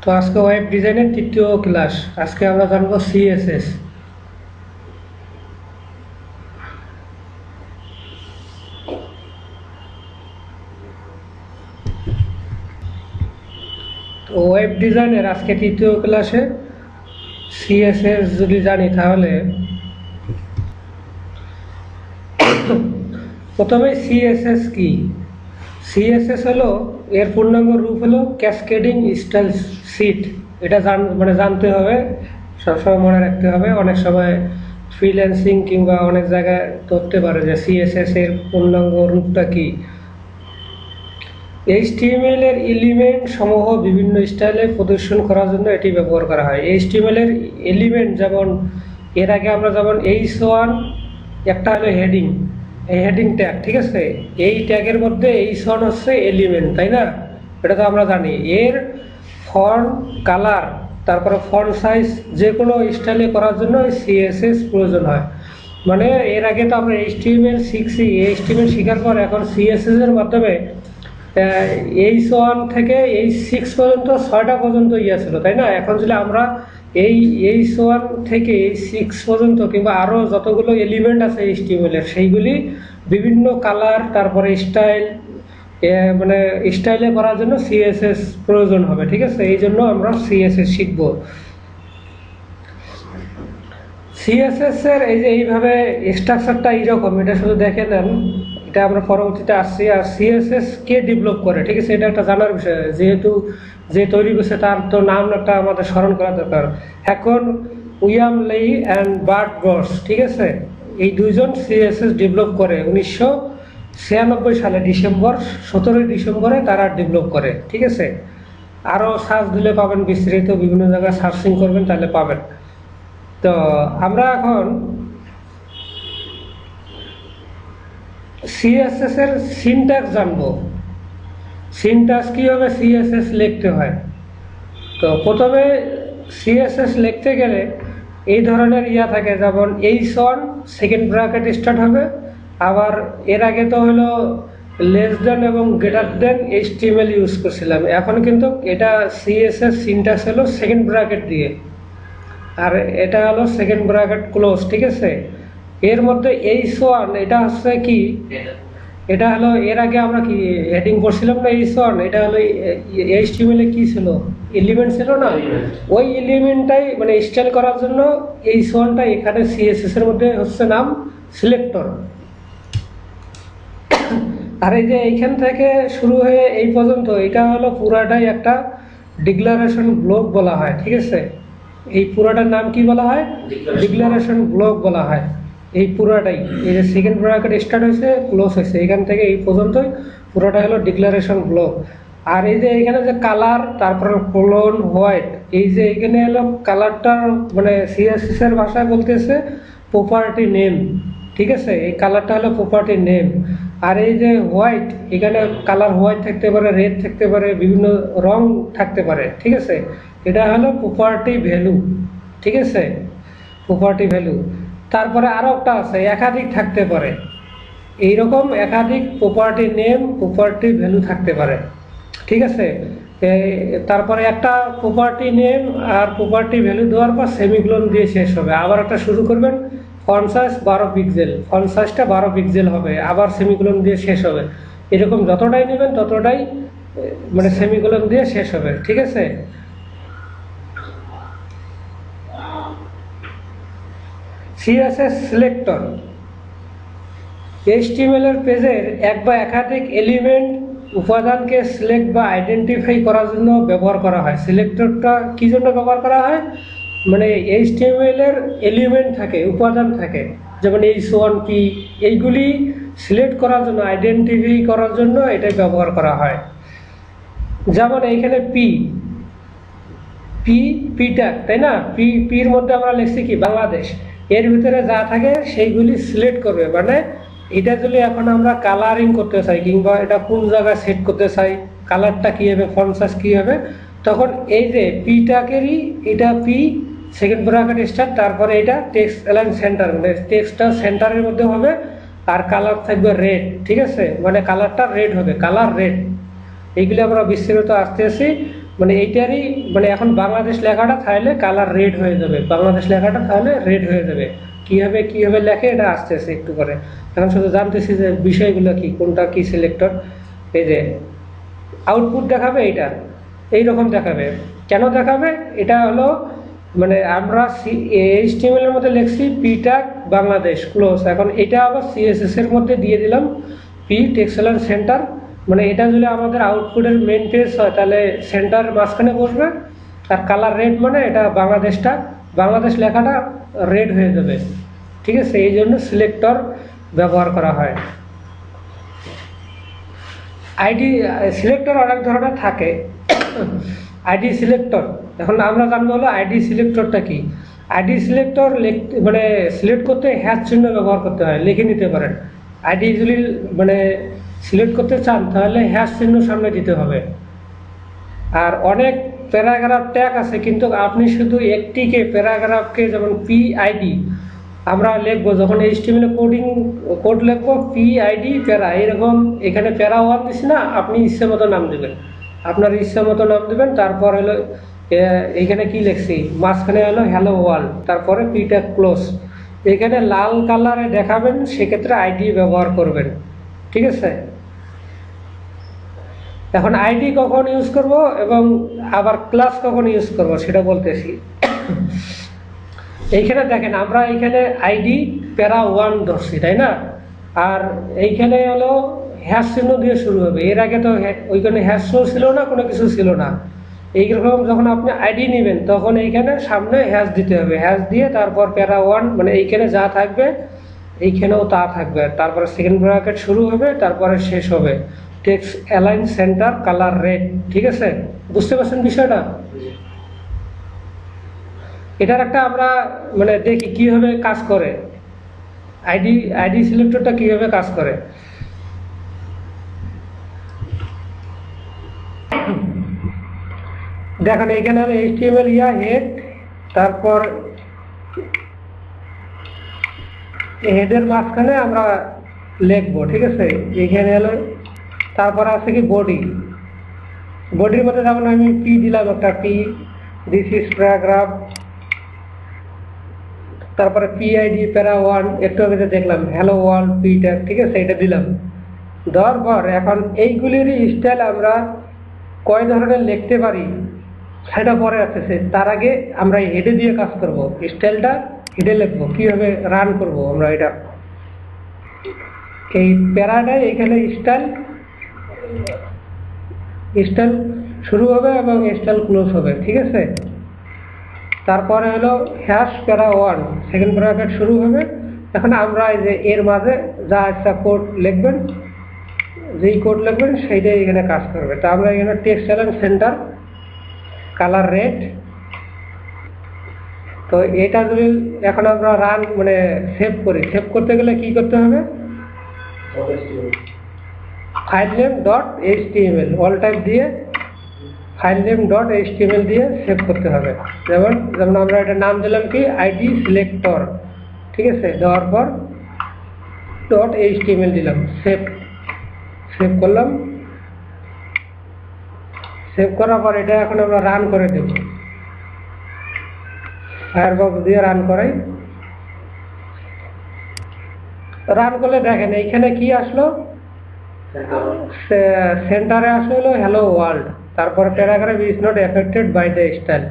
তো আজকে ওয়েব ডিজাইনের তৃতীয় ক্লাস। আজকে আমরা জানবো সিএসএস। তো ওয়েব ডিজাইনের আজকে তৃতীয় ক্লাসে সিএসএস যদি জানি তাহলে প্রথমে সিএসএস কি? সিএসএস হলো এর পূর্ণাঙ্গ রূপ হলো ক্যাসকেডিং স্টাইল শিট। এটা জানতে হবে, সবসময় মনে রাখতে হবে। অনেক সময় ফ্রিল্যান্সিং কিংবা অনেক জায়গায় ধরতে পারে যে সিএসএস এর পূর্ণাঙ্গ রূপটা কি। এইচটিএমএল এর এলিমেন্ট সমূহ বিভিন্ন স্টাইলে প্রদর্শন করার জন্য এটি ব্যবহার করা হয়। এইচটিএমএল এর এলিমেন্ট যেমন এর আগে আমরা যেমন H1 একটা হলো হেডিং, এই হেডিং ট্যাগ, ঠিক আছে। এই ট্যাগের মধ্যে H1 হচ্ছে এলিমেন্ট, তাই না? এটা তো আমরা জানি। এর ফন্ট কালার, তারপরে ফন্ট সাইজ যে কোনো স্টাইলে করার জন্য সিএসএস প্রয়োজন হয়। মানে এর আগে তো আমরা এইচটিএমএল শিখছি, এইচটিএমএল শেখার পর এখন সিএসএস এর মাধ্যমে H1 থেকে H6 পর্যন্ত 6টা পর্যন্ত ছিল, তাই না? এখন যদি আমরা এই H1 থেকে H6 পর্যন্ত কিংবা আরও যতগুলো এলিমেন্ট আছে HTML এর সেইগুলি বিভিন্ন কালার তারপরে স্টাইল মানে স্টাইলে করার জন্য সিএসএস প্রয়োজন হবে, ঠিক আছে। এই জন্য আমরা সিএসএস শিখব। সিএসএস এর এই যে এইভাবে স্ট্রাকচারটা এইরকম, এটা শুধু দেখে নেন, এটা আমরা পরবর্তীতে আসছি। আর সিএসএস কে ডেভেলপ করে, ঠিক আছে, এটা একটা জানার বিষয়। যেহেতু যে তৈরি করছে তার তো নামটা আমাদের স্মরণ করা দরকার। এখন উইলিয়াম লেই অ্যান্ড বার্ট গস, ঠিক আছে, এই দুইজন সিএসএস ডেভেলপ করে 1996 সালে ডিসেম্বর 17 ডিসেম্বরে তারা ডেভেলপ করে, ঠিক আছে। আরও সার্চ দিলে পাবেন, বিস্তারিত বিভিন্ন জায়গায় সার্চিং করবেন তাহলে পাবেন। তো আমরা এখন সিএসএস এর সিনট্যাক্স জানবো। সিনট্যাক্স কীভাবে সিএসএস লিখতে হয়। তো প্রথমে সিএসএস লিখতে গেলে এই ধরনের থাকে, যেমন H1 সেকেন্ড ব্র্যাকেট স্টার্ট হবে। আবার এর আগে তো হলো লেস দেন এবং গ্রেটার দেন HTML ইউজ করছিলাম। এখন কিন্তু এটা সিএসএস সিনট্যাক্স হলো সেকেন্ড ব্র্যাকেট দিয়ে, আর এটা হলো সেকেন্ড ব্র্যাকেট ক্লোজ, ঠিক আছে। এর মধ্যে H1 এটা হচ্ছে কি, এটা হলো এর আগে আমরা কি হেডিং করছিলাম না H1, এটা হলো HTML এ কি ছিল, এলিমেন্ট ছিল না? ওই এলিমেন্টটাই মানে স্টাইল করার জন্য H1টা এখানে সিএসএস এর মধ্যে হচ্ছে নাম সিলেক্টর। আর এই যে এইখান থেকে শুরু হয়ে এই পর্যন্ত এটা হলো পুরাটাই একটা ডিক্লারেশন ব্লক বলা হয়, ঠিক আছে। এই পুরাটার নাম কি বলা হয়? ডিক্লারেশন ব্লক বলা হয়। এই পুরাটাই, এই যে সেকেন্ড ব্র্যাকেট স্টার্ট হয়েছে ক্লোজ হয়েছে, এখান থেকে এই পর্যন্তই পুরোটা হলো ডিক্লারেশন ব্লক। আর এই যে এখানে যে কালার, তারপরে কোলন হোয়াইট, এই যে এখানে হলো কালারটার মানে সিএসএস এর ভাষায় বলতেছে প্রপার্টি নেম, ঠিক আছে। এই কালারটা হলো প্রপার্টি নেম। আর এই যে হোয়াইট, এখানে কালার হোয়াইট থাকতে পারে, রেড থাকতে পারে, বিভিন্ন রং থাকতে পারে, ঠিক আছে। এটা হলো প্রপার্টি ভ্যালু, ঠিক আছে, প্রপার্টি ভ্যালু। তারপরে আরও একটা আছে, একাধিক থাকতে পারে, এইরকম একাধিক প্রপার্টি নেম প্রপার্টি ভ্যালু থাকতে পারে, ঠিক আছে। তারপরে একটা প্রপার্টি নেম আর প্রপার্টি ভ্যালু দেওয়ার পর সেমিকোলন দিয়ে শেষ হবে। আবার একটা শুরু করবেন, ফন্ট সাইজ 12 পিক্সেল, ফন্ট সাইজটা 12 পিক্সেল হবে, আবার সেমিকোলন দিয়ে শেষ হবে। এরকম যতটাই নেবেন ততটাই মানে সেমিকোলন দিয়ে শেষ হবে, ঠিক আছে। সিএসএস সিলেক্টর HTML এর পেজের এক বা একাধিক এলিমেন্ট উপাদানকে সিলেক্ট বা আইডেন্টিফাই করার জন্য ব্যবহার করা হয়। সিলেক্টরটা কি জন্য ব্যবহার করা হয়? মানে HTML এর এলিমেন্ট থাকে, উপাদান থাকে, যেমন H1 কি, এইগুলি সিলেক্ট করার জন্য, আইডেন্টিফাই করার জন্য এটা ব্যবহার করা হয়। যেমন এইখানে পি ট্যাগ, তাই না? পির মধ্যে আমরা লিখছি কি বাংলাদেশ, এর ভিতরে যা থাকে সেইগুলি সিলেক্ট করবে। মানে এটা যদি এখন আমরা কালারিং করতে চাই কিংবা এটা কোন জায়গায় সেট করতে চাই, কালারটা কী হবে, ফন্ট সাইজ কী হবে, তখন এই যে পি ট্যাগেরই এটা পি সেকেন্ড ব্র্যাকেট স্টার্ট, তারপরে এটা টেক্সট অ্যালাইন সেন্টার, মানে টেক্সটটা সেন্টারের মধ্যে হবে, আর কালার থাকবে রেড, ঠিক আছে। মানে কালারটা রেড হবে, কালার রেড। এইগুলি আমরা বিস্তারিত আসতে আসি মানে এইটারই মানে এখন বাংলাদেশ লেখাটা তাহলে কালার রেড হয়ে যাবে, বাংলাদেশ লেখাটা তাহলে রেড হয়ে যাবে। কিভাবে লেখে এটা আসতেছে একটু করে, এখন শুধু জানতেছি যে বিষয়গুলো কি, কোনটা কি সিলেক্টর। এই যে আউটপুট দেখাবে, এইটা এইরকম দেখাবে। কেন দেখাবে? এটা হলো মানে আমরা HTML এর মধ্যে লিখছি পি ট্যাগ বাংলাদেশ ক্লোজ, এখন এটা আবার CSS এর মধ্যে দিয়ে দিলাম পি টেক্সচার সেন্টার। মানে এটা যদি আমাদের আউটপুটের মেইন পেজ হয় তাহলে সেন্টার মাঝখানে বসবে, আর কালার রেড মানে এটা বাংলাদেশ লেখাটা রেড হয়ে যাবে। ঠিক আছে, এই জন্য সিলেক্টর ব্যবহার করা হয়। আইডি সিলেক্টর অনেক ধরনের থাকে। আইডি সিলেক্টর, এখন আমরা জানবো হলো আইডি সিলেক্টরটা কি। আইডি সিলেক্টর মানে সিলেক্ট করতে হ্যাশ চিহ্ন ব্যবহার করতে হয়, লিখে নিতে পারেন। আইডি যদি মানে সিলেক্ট করতে চান তাহলে হ্যাশ চিহ্ন সামনে দিতে হবে। আর অনেক প্যারাগ্রাফ ট্যাগ আছে, কিন্তু আপনি শুধু একটিকে প্যারাগ্রাফকে, যেমন PID আমরা লিখবো যখন HTML কোড লিখবো PID প্যারা, এরকম এখানে প্যারা 1 দিচ্ছি না, আপনি ইচ্ছে মতো নাম দেবেন, আপনার ইচ্ছা মতো নাম দেবেন। তারপর হলো এখানে কি লিখছি, মাঝখানে হলো হ্যালো ওয়ার্ল্ড, তারপরে পি ট্যাগ ক্লোজ। এখানে লাল কালারে দেখাবেন, সেক্ষেত্রে আইডি ব্যবহার করবেন। ঠিক আছে, এখন আইডি কখন ইউজ করব এবং আবার ক্লাস কখন ইউজ করব সেটা বলতেছি। এইখানে দেখেন আমরা এইখানে আইডি প্যারা 1 ধরছি, তাই না? আর এইখানে হলো হ্যাশ চিহ্ন দিয়ে শুরু হবে। এর আগে তো ওইখানে হ্যাশ ছিল না, কোনো কিছু ছিল না। এইরকম যখন আপনি আইডি নেবেন তখন এইখানে সামনে হ্যাশ দিতে হবে, হ্যাশ দিয়ে তারপর প্যারা 1 মানে এইখানে যা থাকবে এইখানেও তা থাকবে, তারপরে সেকেন্ড ব্র্যাকেট শুরু হবে, তারপরে শেষ হবে text align centre colour red. ঠিক আছে, বুঝতে পারছেন বিষয়টা? এটার একটা আমরা মানে দেখি কিভাবে কাজ করে, আইডি সিলেক্টরটা কিভাবে কাজ করে। দেখেন এখানে HTML হেড, তারপর হেডের মাঝখানে আমরা লিখবো। ঠিক আছে, এখানে হলো তারপর আছে কি বডির মধ্যে যেমন আমি পি দিলাম একটা পি, দিস ইজ প্যারাগ্রাফ, তারপরে PID প্যারা 1, একটু আগে দেখলাম হ্যালো ওয়ার্ল্ড পি ট্যাগ। ঠিক আছে, এটা দিলাম। দেওয়ার পর এখন এইগুলিরই স্টাইল আমরা কয় ধরনের লিখতে পারি সেটা পরে আসতেছে, তার আগে আমরা হেডে দিয়ে কাজ করব। স্টাইলটা হেডে লিখবো, কিভাবে রান করব আমরা এটা। এই প্যারাটাই এখানে স্টাইল শুরু হবে এবং স্টাইল ক্লোজ হবে। ঠিক আছে, তারপরে হলো হ্যাশ প্যারা 1 সেকেন্ড ব্র্যাকেট শুরু হবে। এখন আমরা এই যে এর মাঝে যা একটা কোড লিখবেন, যেই কোড লিখবেন সেইটাই এখানে কাজ করবে। তা আমরা এখানে text align centre colour red, তো এটা যদি এখন আমরা রান মানে সেভ করি, সেভ করতে গেলে কি করতে হবে, file name dot HTML all type দিয়ে ফাইল নেম ডট HTML দিয়ে সেভ করতে হবে। যেমন আমরা এটা নাম দিলাম কি আইডি সিলেক্টর। ঠিক আছে, দেওয়ার পর ডট HTML দিলাম, সেভ করলাম। সেভ করার পর এটা এখন আমরা রান করে দেব, ফায়ারবক্স দিয়ে রান করাই। রান করলে দেখেন এইখানে কি আসলো, সেন্টারে আসলো হলো হ্যালো ওয়ার্ল্ড, তারপর paragraph is not affected by the style.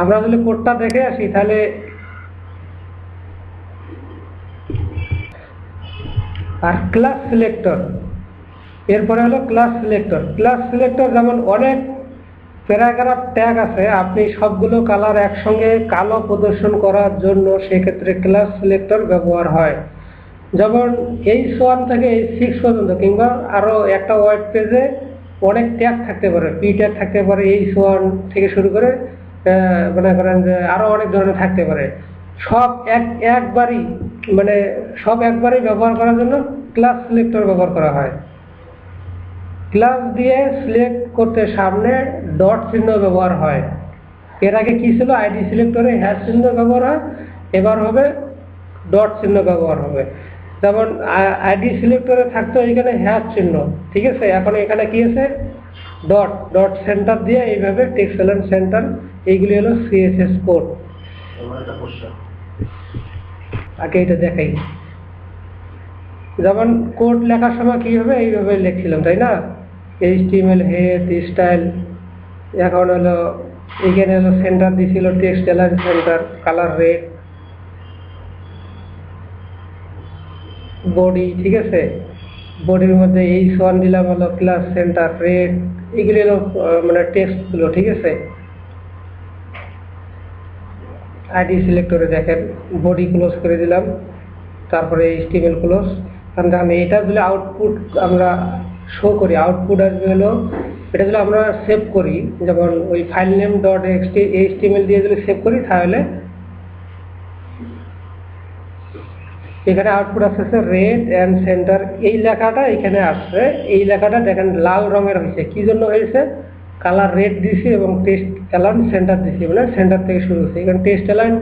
আমরা যদি কোডটা দেখে আসি তাহলে আর ক্লাস সিলেক্টর, এরপরে হলো ক্লাস সিলেক্টর যেমন অনেক প্যারাগ্রাফ ট্যাগ আছে, আপনি সবগুলো কালার একসঙ্গে কালো প্রদর্শন করার জন্য সেক্ষেত্রে ক্লাস সিলেক্টর ব্যবহার হয়। যেমন H1 থেকে H6 পর্যন্ত, কিংবা আরো একটা ওয়েব পেজে অনেক ট্যাগ থাকতে পারে, পি ট্যাগ থাকতে পারে, H1 থেকে শুরু করে মনে করেন যে আরো অনেক ধরনের থাকতে পারে। সব একবারই ব্যবহার করার জন্য ক্লাস সিলেক্টর ব্যবহার করা হয়। ক্লাস দিয়ে সিলেক্ট করতে সামনে ডট চিহ্ন ব্যবহার হয়। এর আগে কি ছিল, আইডি সিলেক্টরে হ্যাশ চিহ্ন ব্যবহার হয়, এবার হবে ডট চিহ্ন ব্যবহার হবে। যেমন আইডি সিলেক্টরে থাকতো এখানে হ্যাশ চিহ্ন। ঠিক আছে, এখন এখানে কি আছে, ডট ডট সেন্টার দিয়ে এইভাবে টেক্সট অ্যালাইন সেন্টার, এইগুলি হলো সিএসএস কোড। আগে এটা দেখাই, যেমন কোড লেখার সময় কি হবে এইভাবে লিখছিলাম, তাই না? এইচটিএমএল হেড স্টাইল, এখন হলো এখানে হলো সেন্টার দিছিল text align centre, colour red, body, ঠিক আছে? বডির মধ্যে H1 দিলাম হলো ক্লাস সেন্টার রেড, এগুলি হলো মানে টেক্সট গুলো, ঠিক আছে? আইডি সিলেক্টরে দেখেন বডি ক্লোজ করে দিলাম, তারপরে HTML ক্লোজ। কারণ এটা যদি আউটপুট আমরা শো করি, আউটপুট আসবে হলো এটা যদি আমরা সেভ করি, যেমন ওই ফাইল নেম ডট HTML দিয়ে যদি সেভ করি, তাহলে এখানে আউটপুট আসছে রেড অ্যান্ড সেন্টার, এই লেখাটা এখানে আসছে। এই লেখাটা দেখেন লাল রঙের হয়েছে, কি জন্য হয়েছে? কালার রেড দিছি এবং টেক্সট অ্যালাইন সেন্টার দিছি, মানে সেন্টার থেকে শুরু হচ্ছে। এখানে টেক্সট অ্যালাইন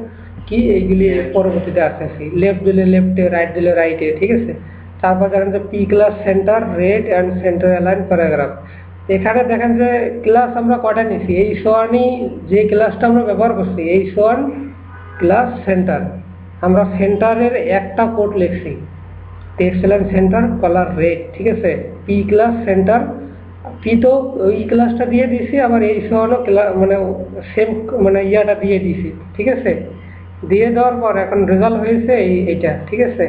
কি এইগুলি পরবর্তীতে আসতেছি, লেফট দিলে লেফটে, রাইট দিলে রাইটে, ঠিক আছে? তারপর দেখেন যে P class centre red and centre align paragraph. এখানে দেখেন যে ক্লাস আমরা কটা নিছি, H1 যে ক্লাসটা আমরা ব্যবহার করছি, H1 ক্লাস সেন্টার, আমরা সেন্টারের একটা কোড লিখছি, text align centre colour red, ঠিক আছে? পি ক্লাস সেন্টার, পি তো ওই ক্লাসটা দিয়ে দিছি, আবার H1 মানে সেম মানে ইয়াটা দিয়ে দিছি, ঠিক আছে? দিয়ে দেওয়ার পর এখন রেজাল্ট হয়েছে এইটা, ঠিক আছে?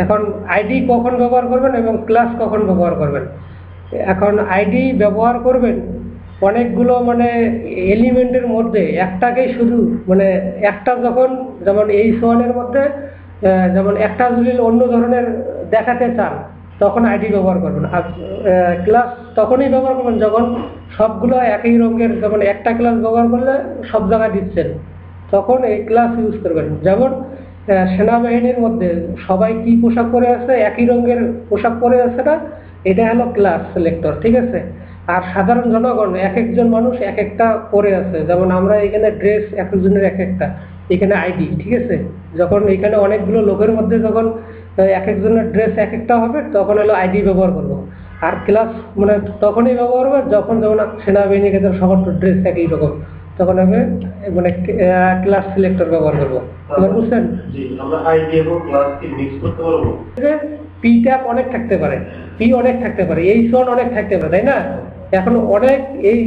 এখন আইডি কখন ব্যবহার করবেন এবং ক্লাস কখন ব্যবহার করবেন? এখন আইডি ব্যবহার করবেন অনেকগুলো মানে এলিমেন্টের মধ্যে একটাকেই শুধু, মানে একটা যখন, যেমন H1 এর মধ্যে যেমন একটা যদি অন্য ধরনের দেখাতে চান, তখন আইডি ব্যবহার করবেন। আর ক্লাস তখনই ব্যবহার করবেন যখন সবগুলো একই রঙের, যেমন একটা ক্লাস ব্যবহার করলে সব জায়গায় দিচ্ছেন, তখন এই ক্লাস ইউজ করবেন। যেমন সেনাবাহিনীর মধ্যে সবাই কি পোশাক পরে আছে, একই রঙের পোশাক পরে আছে না, এটা হলো ক্লাস সিলেক্টর, ঠিক আছে? আর সাধারণ জনগণ এক একজন মানুষ এক একটা পরে আছে, যেমন আমরা এখানে ড্রেস এক একজনের এক একটা, এখানে আইডি, ঠিক আছে? যখন এখানে অনেকগুলো লোকের মধ্যে যখন এক একজনের ড্রেস এক একটা হবে, তখন হলো আইডি ব্যবহার করবো। আর ক্লাস মানে তখনই ব্যবহার হবে যখন যেমন সেনাবাহিনীকে সবার ড্রেস একই রকম, তখন হবে মানে ক্লাস সিলেক্টর ব্যবহার করবো। বুঝছেন? পি ট্যাগ অনেক থাকতে পারে, পি অনেক থাকতে পারে, H1 অনেক থাকতে পারে, তাই না? এখন অনেক এই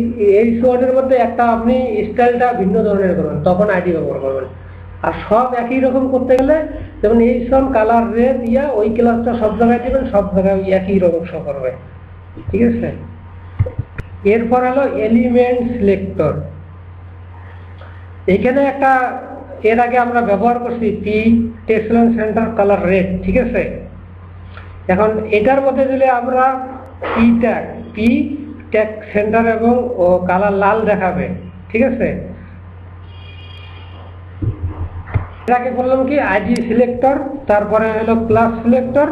H1 এর মধ্যে একটা আপনি স্টাইলটা ভিন্ন ধরনের করবেন, তখন আইডি ব্যবহার করবেন। আর সব একই রকম করতে গেলে যেমন H1 কালার রেড ইয়া, ওই ক্লাসটা সব জায়গায় দেবেন, সব জায়গায় একই রকম শো করবে, ঠিক আছে? এরপর হলো এলিমেন্ট সিলেক্টর। এখানে একটা এর আগে আমরা ব্যবহার করছি P text align centre colour red, ঠিক আছে? এখন এটার মধ্যে যদি আমরা পি ট্যাগ সেন্টার এবং কালার লাল দেখাবে, ঠিক আছে? এর আগে বললাম কি আইডি সিলেক্টর, তারপরে হলো ক্লাস সিলেক্টর,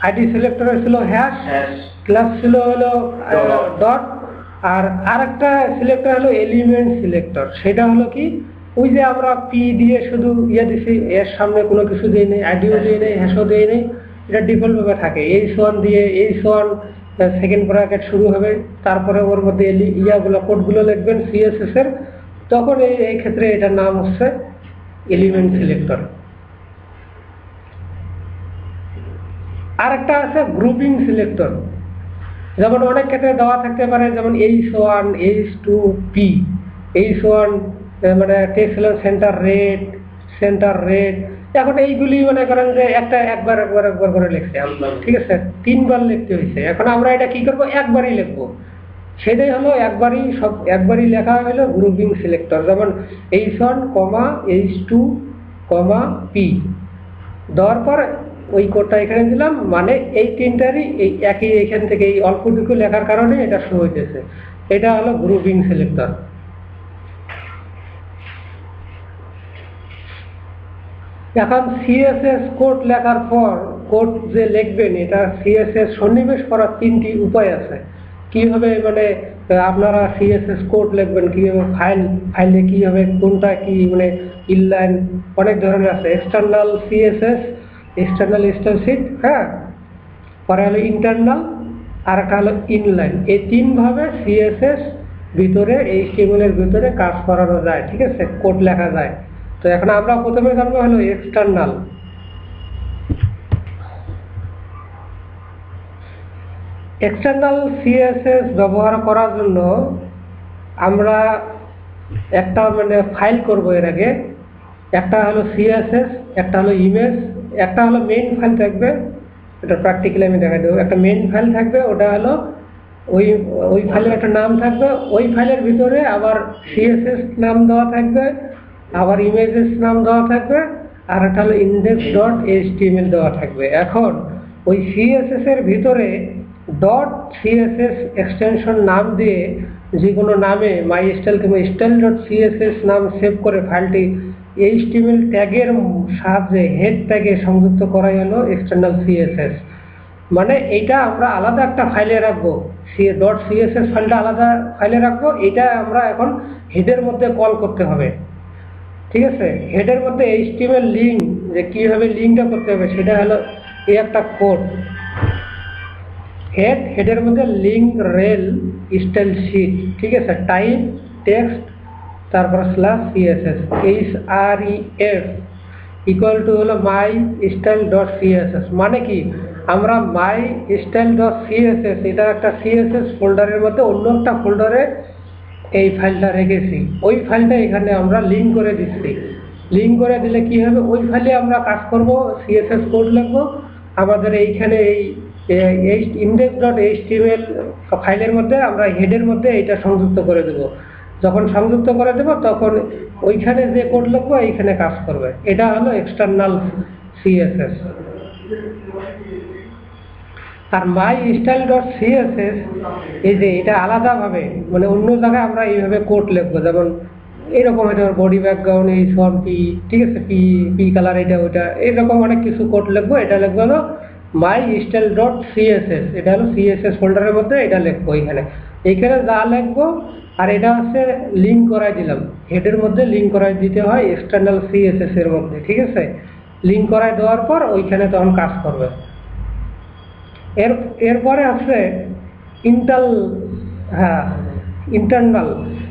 আইডি সিলেক্টর ছিল হ্যাশ, ক্লাস ছিল হলো ডট, আর আরেকটা সিলেক্টর হলো এলিমেন্ট সিলেক্টর। সেটা হলো কি, ওই যে আমরা পি দিয়ে শুধু ইয়ে দিছি, এর সামনে কোনো কিছু দিয়ে নেই, আইডিও দিয়ে নেই, হ্যাশও দিয়ে নেই, এটা ডিফল্ট ভাবে থাকে। H1 দিয়ে H1 সেকেন্ড ব্র্যাকেট শুরু হবে, তারপরে ওর মধ্যে ইয়াগুলো কোডগুলো লিখবেন CSS এর, তখন এই ক্ষেত্রে এটার নাম হচ্ছে এলিমেন্ট সিলেক্টর। আরেকটা আছে গ্রুপিং সিলেক্টর, যেমন অনেক ক্ষেত্রে দেওয়া থাকতে পারে, যেমন H1 H2 P, H1 মানে টেক্সট অ্যালাইন সেন্টার রেড। এখন এইগুলি মনে করেন যে একবার করে লিখছে, ঠিক আছে? 3 বার লিখতে হয়েছে। এখন আমরা এটা কি করবো, একবারই লিখবো, সেটাই হলো একবারই লেখা হলো গ্রুপিং সিলেক্টর। যেমন H1, H2, P দেওয়ার পর ওই কোডটা এখানে দিলাম, মানে এই তিনটারই এই একই, এখান থেকে এই অল্পটুকু লেখার কারণে এটা শো হইতেছে। এটা হলো গ্রুপিং সিলেক্টর। এখন CSS কোড লেখার পর কোড যে লিখবেন, এটা CSS সন্নিবেশ করার 3টি উপায় আছে। কিভাবে মানে আপনারা CSS কোড লিখবেন, কিভাবে ফাইলে কিভাবে কোনটা কি মানে ইনলাইন অনেক ধরনের আছে। External CSS, external style sheet, হ্যাঁ, পরে হলো ইন্টারনাল, আর একটা হলো ইনলাইন। এই তিনভাবে সিএসএস ভিতরে এইচটিএমএল এর ভিতরে কাজ করানো যায়, ঠিক আছে, কোড লেখা যায়। তো এখন আমরা প্রথমে জানবো হলো এক্সটার্নাল। এক্সটার্নাল সিএসএস ব্যবহার করার জন্য আমরা একটা ফাইল করব। এর আগে একটা হলো সিএসএস, একটা হলো ইমেজ, একটা হলো মেইন ফাইল থাকবে। এটা প্র্যাকটিক্যালি আমি দেখা দেবো। একটা মেইন ফাইল থাকবে, ওটা হলো ওই ফাইলের একটা নাম থাকবে, ওই ফাইলের ভিতরে আবার সিএসএস নাম দেওয়া থাকবে, আবার ইমেজেস নাম দেওয়া থাকবে, আর একটা হলো index.html দেওয়া থাকবে। এখন ওই সিএসএস এর ভিতরে .css এক্সটেনশন নাম দিয়ে যে কোনো নামে মাইস্টাইল কিংবা style.css নাম সেভ করে ফাইলটি HTML ট্যাগের সাহায্যে হেড ট্যাগে সংযুক্ত করাই হলো এক্সটার্নাল সিএসএস। মানে এইটা আমরা আলাদা একটা ফাইলে রাখবো, .css ফাইলটা আলাদা ফাইলে রাখবো, এটা আমরা এখন হেডের মধ্যে কল করতে হবে, ঠিক আছে। হেডের মধ্যে HTML লিঙ্ক, যে কিভাবে লিঙ্কটা করতে হবে সেটা হলো এই একটা কোড। হেডের মধ্যে লিঙ্ক রেল স্টাইল শিট, ঠিক আছে, টাইপ টেক্সট তারপর /css href ইকুয়াল টু হলো মাই স্টাইল.css। মানে কি, আমরা মাই স্টাইল.css এটা একটা সিএসএস ফোল্ডারের মধ্যে অন্য একটা ফোল্ডারে এই ফাইলটা রেখেছি, ওই ফাইলটা এখানে আমরা লিঙ্ক করে দিচ্ছি। লিঙ্ক করে দিলে কি হবে, ওই ফাইলে আমরা কাজ করব, সিএসএস কোড লিখবো। আমাদের এইখানে এই index.html ফাইলের মধ্যে আমরা হেডের মধ্যে এটা সংযুক্ত করে দেব। যখন সংযুক্ত করে দেব তখন ওইখানে যে কোড লিখবো এইখানে কাজ করবে। এটা হলো এক্সটার্নাল সিএসএস। আর মাই স্টাইল.css এই যে এটা আলাদাভাবে, মানে অন্য জায়গায় আমরা এইভাবে কোড লিখবো, যেমন এইরকম হয়তো বডি ব্যাকগ্রাউন্ড এই সব পি, ঠিক আছে, পি কালার এটা ওইটা এরকম অনেক কিছু কোড লিখবো। এটা লিখবো হলো মাই স্টাইল.css, এটা হলো সিএসএস ফোল্ডারের মধ্যে এটা লিখবো এইখানে যা লিখবো। আর এটা হচ্ছে লিঙ্ক করাই দিলাম, হেডের মধ্যে লিঙ্ক করাই দিতে হয় এক্সটার্নাল সিএসএস এর মধ্যে, ঠিক আছে। লিঙ্ক করাই দেওয়ার পর ওইখানে তখন কাজ করবে। এরপরে আছে ইন্টারনাল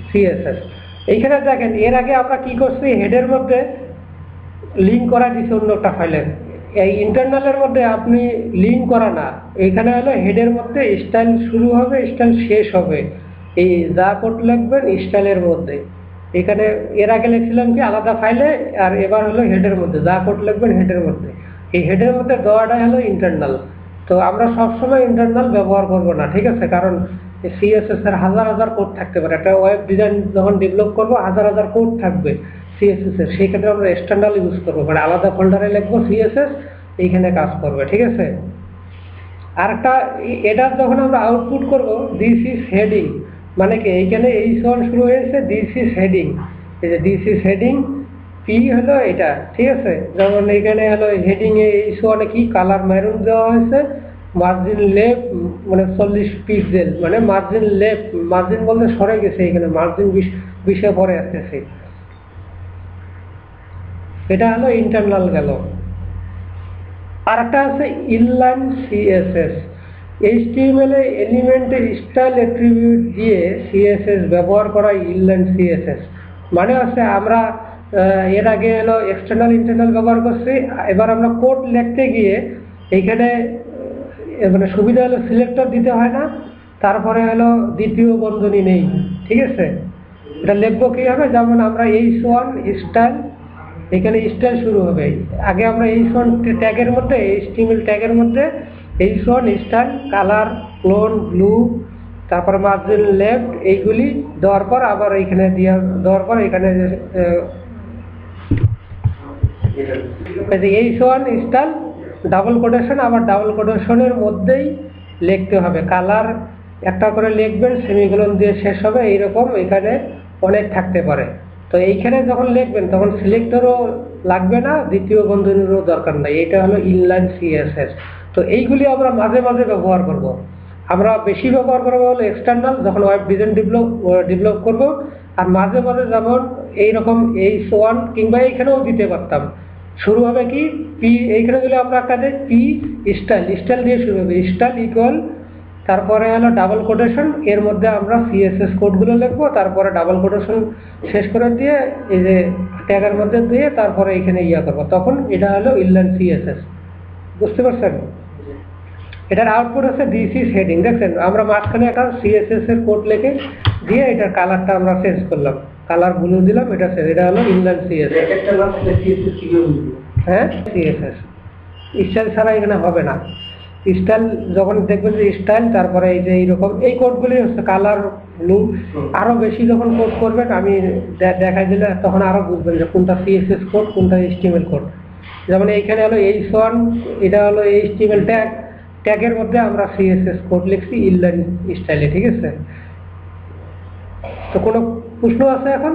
সিএসএস। এইখানে দেখেন, এর আগে আমরা কি করছি, হেডের মধ্যে লিঙ্ক করা দিচ্ছি অন্য একটা ফাইলের। এই ইন্টারনালের মধ্যে আপনি লিঙ্ক করা না, এইখানে হলো হেডের মধ্যে স্টাইল শুরু হবে, স্টাইল শেষ হবে। এই যা কোড লিখবেন স্টাইলের মধ্যে, এখানে এর আগে লিখছিলাম কি আলাদা ফাইলে, আর এবার হলো হেডের মধ্যে যা কোড লিখবেন হেডের মধ্যে। এই হেডের মধ্যে দেওয়াটাই হলো ইন্টারনাল। তো আমরা সবসময় ইন্টারনাল ব্যবহার করব না, ঠিক আছে, কারণ সিএসএস এর হাজার হাজার কোড থাকতে পারে। একটা ওয়েব ডিজাইন যখন ডেভেলপ করবো হাজার হাজার কোড থাকবে সিএসএস এর, সেই ক্ষেত্রে আমরা এক্সটার্নাল ইউজ করবো, মানে আলাদা ফোল্ডারে লিখবো সিএসএস, এইখানে কাজ করবে, ঠিক আছে। আর একটা এটা যখন আমরা আউটপুট করব, দিস ইজ হেডিং, মানে কি এইখানে H1 শুরু হয়েছে, দিস ইজ হেডিং, এই যে দিস ইজ হেডিং, পি হলো এটা, ঠিক আছে। যেমন এইখানে হলো হেডিং এ H1 কি কালার মেরুন দেওয়া হয়েছে, মার্জিন লেফট মানে 40 পিক্সেল, মানে মার্জিন লেফট, মার্জিন বলতে সরে গেছে, এখানে মার্জিন 20 পরে আসতেছে। এটা হলো ইন্টারনাল গেল। আর একটা আছে ইনলাইন সিএসএস। HTML এ এলিমেন্টে স্টাইল অ্যাট্রিবিউট দিয়ে সিএসএস ব্যবহার করা ইনলাইন সিএসএস। মানে হচ্ছে আমরা এর আগে হলো এক্সটার্নাল ইন্টারনাল ব্যবহার করছি, এবার আমরা কোড লিখতে গিয়ে এইখানে মানে সুবিধা হলো সিলেক্টর দিতে হয় না, তারপরে হলো দ্বিতীয় বন্ধনী নেই, ঠিক আছে। এটা লিখবো কীভাবে, যেমন আমরা H1 স্টাইল, এখানে স্টাইল শুরু হবে, আগে আমরা H1 ট্যাগের মধ্যে HTML ট্যাগের মধ্যে H1 style colour clone blue, তারপর মার্জিন লেফট এইগুলি দেওয়ার পর আবার এইখানে দেওয়ার পর এখানে H1 স্টাইল ডাবল কোটেশন, আবার ডাবল কোটেশনের মধ্যেই লিখতে হবে, কালার একটা করে লিখবেন, সেমিকোলন দিয়ে শেষ হবে, এইরকম এখানে অনেক থাকতে পারে। তো এইখানে যখন লিখবেন তখন সিলেক্টরও লাগবে না, দ্বিতীয় বন্ধনীরও দরকার নাই। এটা হলো ইনলাইন সিএসএস। তো এইগুলি আমরা মাঝে মাঝে ব্যবহার করব। আমরা বেশি ব্যবহার করবো হলো এক্সটার্নাল, যখন ওয়েব ডিজাইন ডেভেলপ করব। আর মাঝে মাঝে যেমন এইরকম H1 কিংবা এইখানেও দিতে পারতাম, শুরু হবে কি পি, এইখানে দিলে আমরা একটা পি স্টাইল, স্টাইল দিয়ে শুরু হবে, স্টাইল ইকুয়াল তারপরে হলো ডাবল কোটেশন, এর মধ্যে আমরা সিএসএস কোডগুলো লিখবো, তারপরে ডাবল কোটেশন শেষ করে দিয়ে এই যে ট্যাগের মধ্যে দিয়ে তারপরে এখানে করবো, তখন এটা হলো ইনলাইন সিএসএস। বুঝতে পারছেন? এটার আউটপুট হচ্ছে দিস ইজ হেডিং। দেখছেন আমরা মাঝখানে একটা সিএসএস এর কোড লিখে দিয়ে এটার কালারটা আমরা চেঞ্জ করলাম, কালার ব্লু দিলাম, এটা হলো ইনলাইন সিএসএস। হ্যাঁ, সিএসএস স্টাইল ছাড়া এখানে হবে না। স্টাইল যখন দেখবেন যে স্টাইল, তারপরে এই যে এইরকম এই কোডগুলি হচ্ছে কালার ব্লু। আরো বেশি যখন কোড করবেন আমি দেখাই দিলে তখন আরো বুঝবেন যে কোনটা সিএসএস কোড কোনটা এইচটিএমএল কোড। যেমন এইখানে হলো H1, এটা হলো এইচটিএমএল ট্যাগ, ট্যাগের মধ্যে আমরা সিএসএস কোড লিখছি ইনলাইন স্টাইলে। ঠিক আছে, তো কোনো প্রশ্ন আছে এখন?